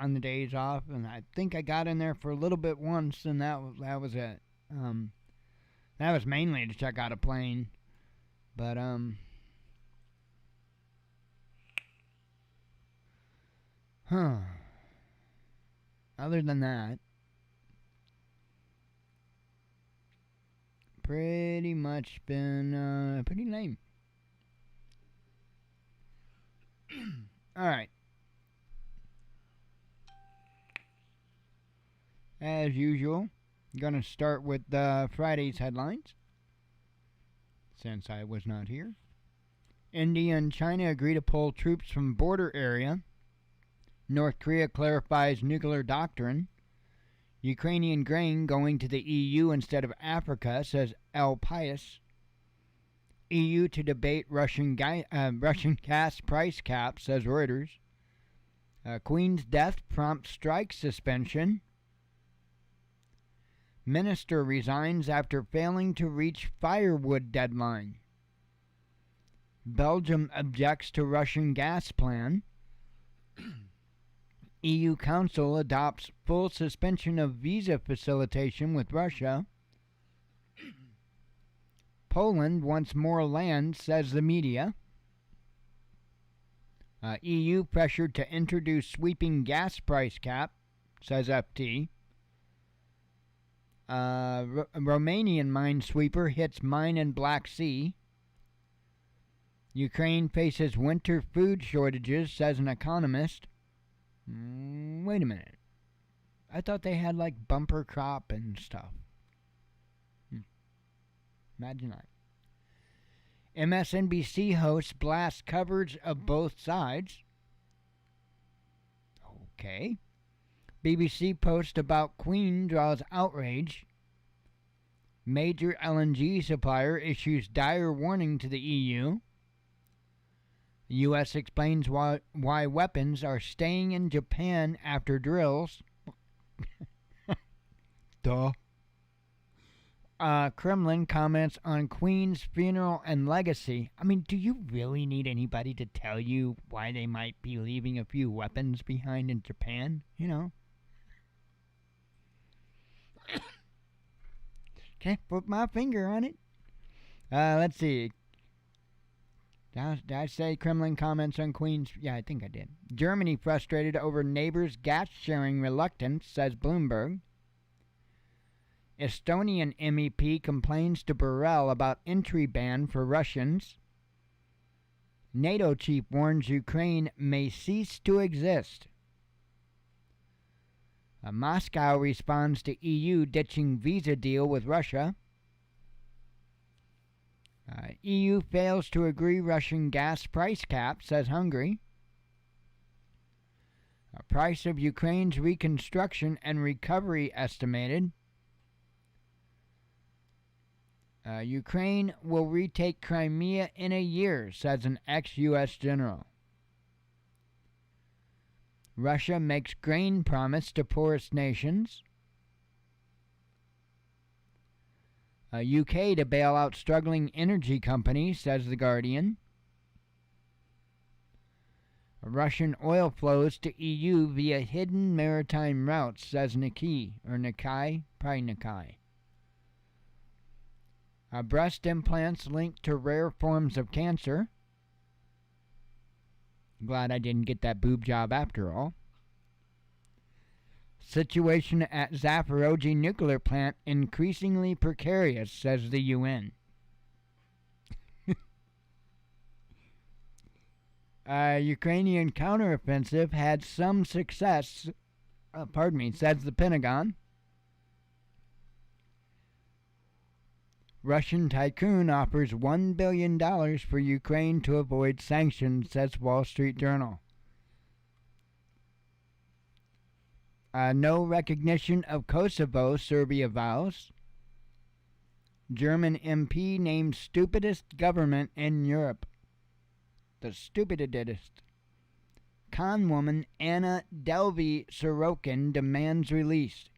on the days off, and I think I got in there for a little bit once, and that was it. That was mainly to check out a plane, but other than that, pretty much been pretty lame. All right. As usual, I'm going to start with Friday's headlines, since I was not here. India and China agree to pull troops from border area. North Korea clarifies nuclear doctrine. Ukrainian grain going to the EU instead of Africa, says El Pais. EU to debate Russian gas price cap, says Reuters. Queen's death prompts strike suspension. Minister resigns after failing to reach firewood deadline. Belgium objects to Russian gas plan. EU Council adopts full suspension of visa facilitation with Russia. Poland wants more land, says the media. EU pressured to introduce sweeping gas price cap, says FT. Romanian minesweeper hits mine in Black Sea. Ukraine faces winter food shortages, says an economist. Wait a minute. I thought they had like bumper crop and stuff. Imagine that. MSNBC hosts blast coverage of both sides. Okay. BBC post about Queen draws outrage. Major LNG supplier issues dire warning to the EU. The U.S. explains why weapons are staying in Japan after drills. Duh. Kremlin comments on Queen's funeral and legacy. I mean, do you really need anybody to tell you why they might be leaving a few weapons behind in Japan? Can't put my finger on it. Let's see. Did I say Kremlin comments on Queen's? Yeah, I think I did. Germany frustrated over neighbors' gas sharing reluctance, says Bloomberg. Estonian MEP complains to Borrell about entry ban for Russians. NATO chief warns Ukraine may cease to exist. Moscow responds to EU ditching visa deal with Russia. EU fails to agree Russian gas price cap, says Hungary. Price of Ukraine's reconstruction and recovery estimated. Ukraine will retake Crimea in a year, says an ex-U.S. general. Russia makes grain promise to poorest nations. UK to bail out struggling energy companies, says The Guardian. Russian oil flows to EU via hidden maritime routes, says Nikkei, or Nikkei, probably Nikkei. Breast implants linked to rare forms of cancer. Glad I didn't get that boob job after all. Situation at Zaporozhye nuclear plant increasingly precarious, says the UN. Ukrainian counteroffensive had some success, says the Pentagon. Russian tycoon offers $1 billion for Ukraine to avoid sanctions, says Wall Street Journal. No recognition of Kosovo, Serbia vows. German MP named stupidest government in Europe. The stupidest. Con woman Anna Delvey Sorokin demands release.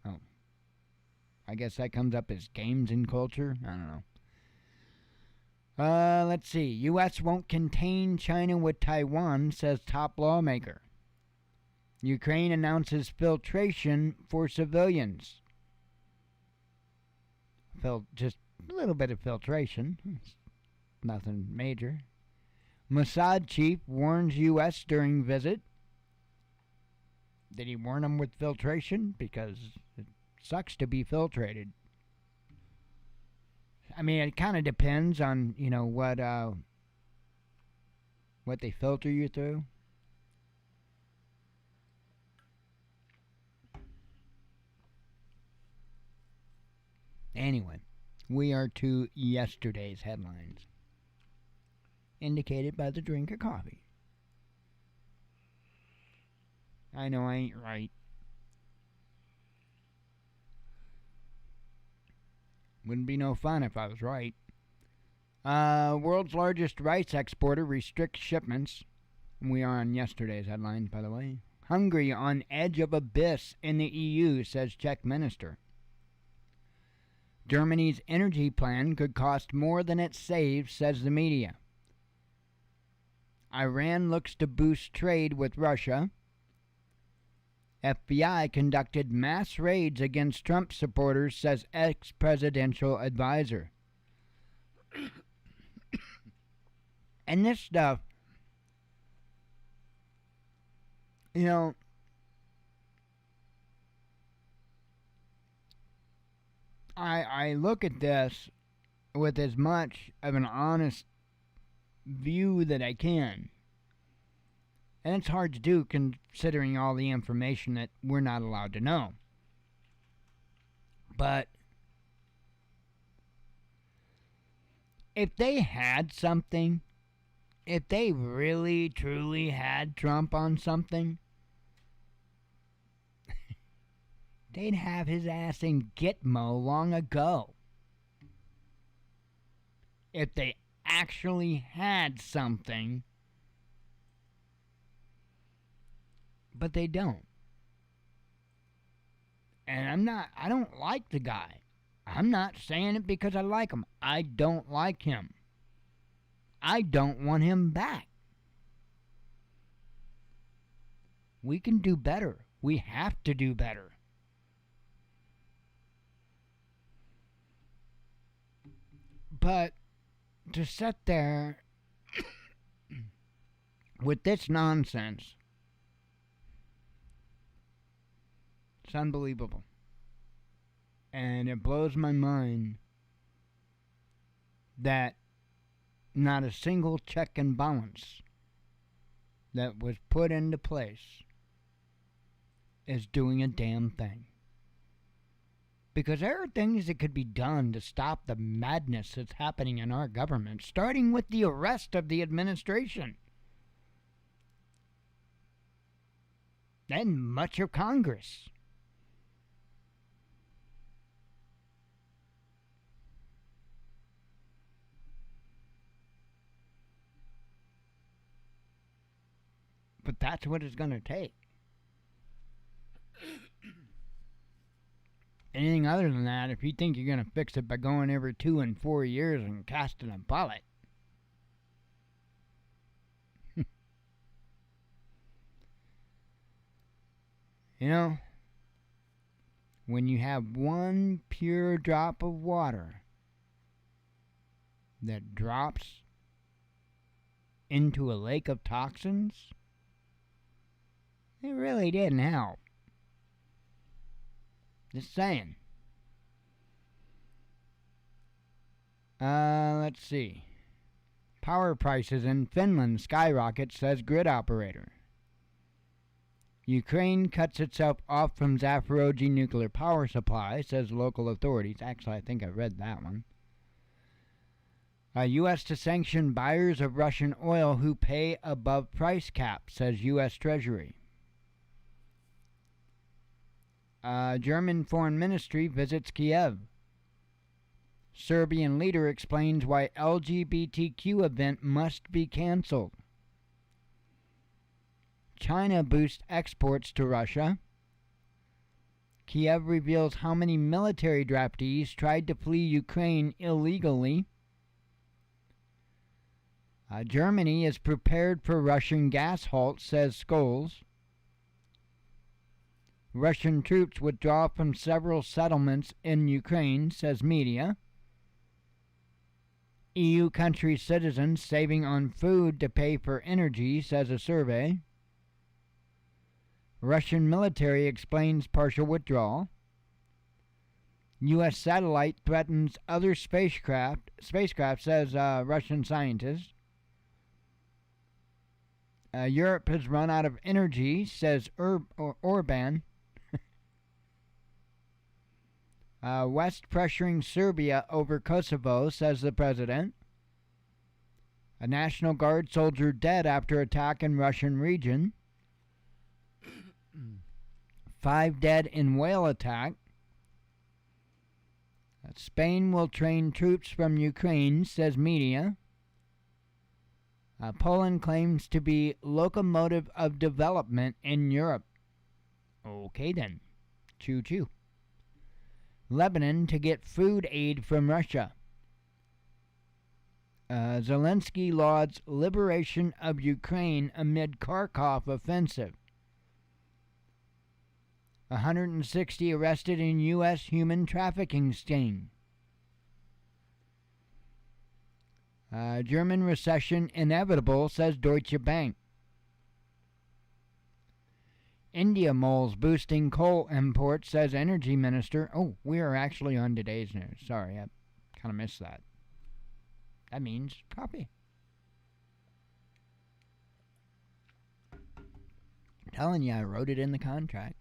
Oh. I guess that comes up as games and culture. I don't know. Let's see. U.S. won't contain China with Taiwan, says top lawmaker. Ukraine announces filtration for civilians. Just a little bit of filtration. Nothing major. Mossad chief warns U.S. during visit. Did he warn them with filtration? Because it sucks to be filtrated. I mean, it kind of depends on, what they filter you through. Anyway, we are to yesterday's headlines, indicated by the drink of coffee. I know I ain't right. Wouldn't be no fun if I was right. World's largest rice exporter restricts shipments. We are on yesterday's headlines, by the way. Hungary on edge of abyss in the EU, says Czech minister. Germany's energy plan could cost more than it saves, says the media. Iran looks to boost trade with Russia. FBI conducted mass raids against Trump supporters, says ex-presidential advisor. And this stuff, I look at this with as much of an honest view that I can. And it's hard to do considering all the information that we're not allowed to know. But if they had something, if they really truly had Trump on something, they'd have his ass in Gitmo long ago. If they actually had something. But they don't. And I don't like the guy. I'm not saying it because I like him. I don't like him. I don't want him back. We can do better. We have to do better. But to sit there with this nonsense, it's unbelievable. And it blows my mind that not a single check and balance that was put into place is doing a damn thing. Because there are things that could be done to stop the madness that's happening in our government, starting with the arrest of the administration. And much of Congress. But that's what it's going to take. Anything other than that, if you think you're going to fix it by going every 2 and 4 years and casting a ballot, when you have one pure drop of water that drops into a lake of toxins? It really didn't help. Just saying. Let's see. Power prices in Finland skyrocket, says grid operator. Ukraine cuts itself off from Zaporozhye nuclear power supply, says local authorities. Actually, I think I read that one. U.S. to sanction buyers of Russian oil who pay above price cap, says U.S. Treasury. German Foreign Ministry visits Kiev. Serbian leader explains why LGBTQ event must be canceled. China boosts exports to Russia. Kiev reveals how many military draftees tried to flee Ukraine illegally. Germany is prepared for Russian gas halt, says Scholes. Russian troops withdraw from several settlements in Ukraine, says media. EU country citizens saving on food to pay for energy, says a survey. Russian military explains partial withdrawal. U.S. satellite threatens other spacecraft, says Russian scientist. Europe has run out of energy, says Orban. West pressuring Serbia over Kosovo, says the president. A National Guard soldier dead after attack in Russian region. 5 dead in whale attack. Spain will train troops from Ukraine, says media. Poland claims to be locomotive of development in Europe. Okay then. Choo-choo. Lebanon to get food aid from Russia. Zelensky lauds liberation of Ukraine amid Kharkov offensive. 160 arrested in U.S. human trafficking sting. German recession inevitable, says Deutsche Bank. India moles boosting coal imports, says energy minister. Oh, we are actually on today's news. Sorry, I kind of missed that. That means copy. I'm telling you, I wrote it in the contract.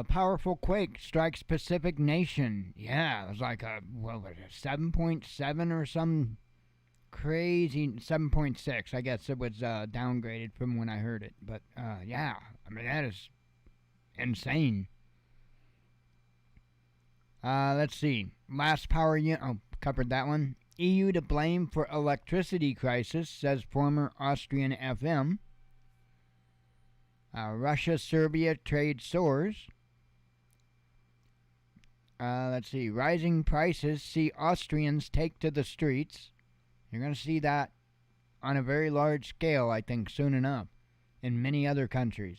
Powerful quake strikes Pacific nation. Yeah, it was like a 7.7 or some crazy 7.6. I guess it was downgraded from when I heard it. But yeah, I mean that is insane. Let's see. Last power unit. Oh, covered that one. EU to blame for electricity crisis, says former Austrian FM. Russia-Serbia trade soars. Let's see. Rising prices see Austrians take to the streets. You're going to see that on a very large scale, I think, soon enough, in many other countries.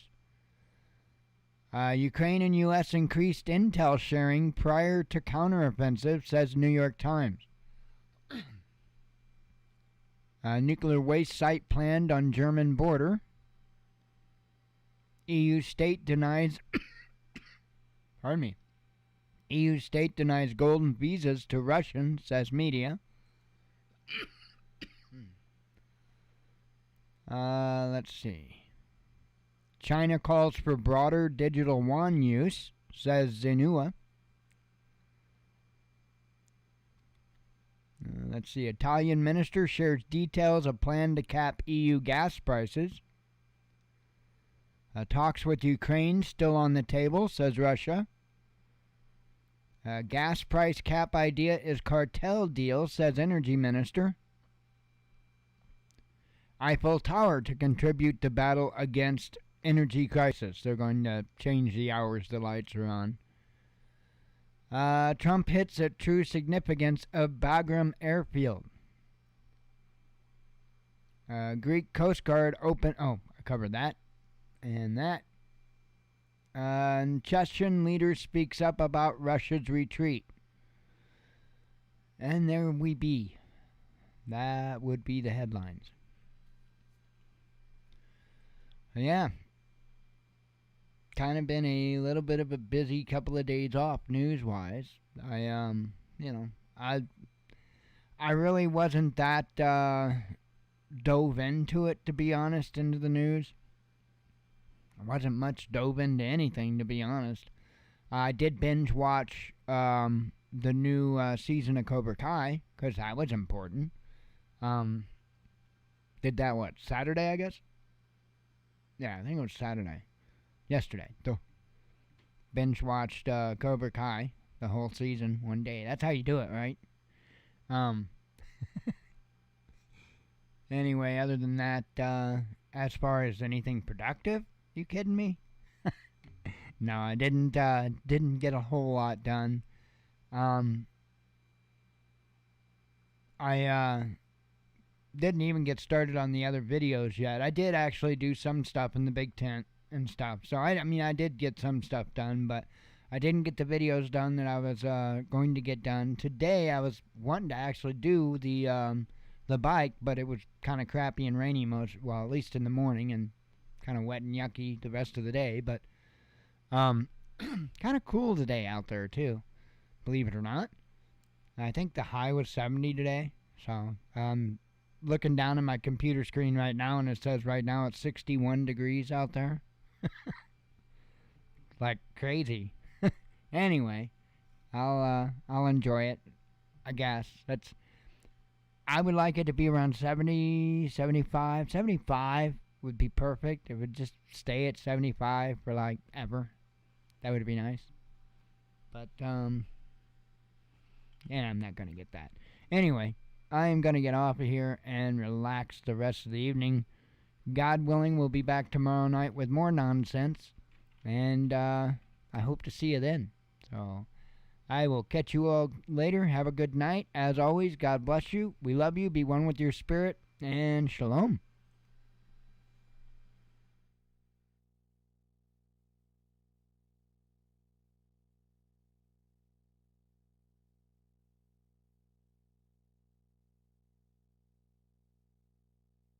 Ukraine and U.S. increased intel sharing prior to counteroffensive, says New York Times. Nuclear waste site planned on German border. EU state denies pardon me. EU state denies golden visas to Russians, says media. Let's see. China calls for broader digital yuan use, says Xinhua. Let's see. Italian minister shares details of plan to cap EU gas prices. Talks with Ukraine still on the table, says Russia. Gas price cap idea is cartel deal, says energy minister. Eiffel Tower to contribute to battle against energy crisis. They're going to change the hours the lights are on. Trump hits at true significance of Bagram airfield. Greek Coast Guard open... Oh, I covered that. And that. Chechen leader speaks up about Russia's retreat. And there we be. That would be the headlines. Yeah. Kind of been a little bit of a busy couple of days off news-wise. I really wasn't that dove into it, to be honest, into the news. I wasn't much dove into anything, to be honest. I did binge watch the new season of Cobra Kai, because that was important. Did that, Saturday, I guess? Yeah, I think it was Saturday. Yesterday. So, binge watched Cobra Kai, the whole season, one day. That's how you do it, right? Anyway, other than that, as far as anything productive, you kidding me? No, I didn't get a whole lot done. I didn't even get started on the other videos yet. I did actually do some stuff in the big tent and stuff. So I did get some stuff done, but I didn't get the videos done that I was going to get done. Today I was wanting to actually do the bike, but it was kind of crappy and rainy at least in the morning, and kind of wet and yucky the rest of the day, but kind of cool today out there too, believe it or not. I think the high was 70 today, so looking down at my computer screen right now, and it says right now it's 61 degrees out there. Like crazy. Anyway, I'll enjoy it, I guess. I would like it to be around 70, 75. 75 would be perfect. It would just stay at 75 for like ever. That would be nice. But yeah, I'm not gonna get that. Anyway, I am gonna get off of here and relax the rest of the evening. God willing, we'll be back tomorrow night with more nonsense, and I hope to see you then. So I will catch you all later. Have a good night. As always, God bless you. We love you. Be one with your spirit, and shalom.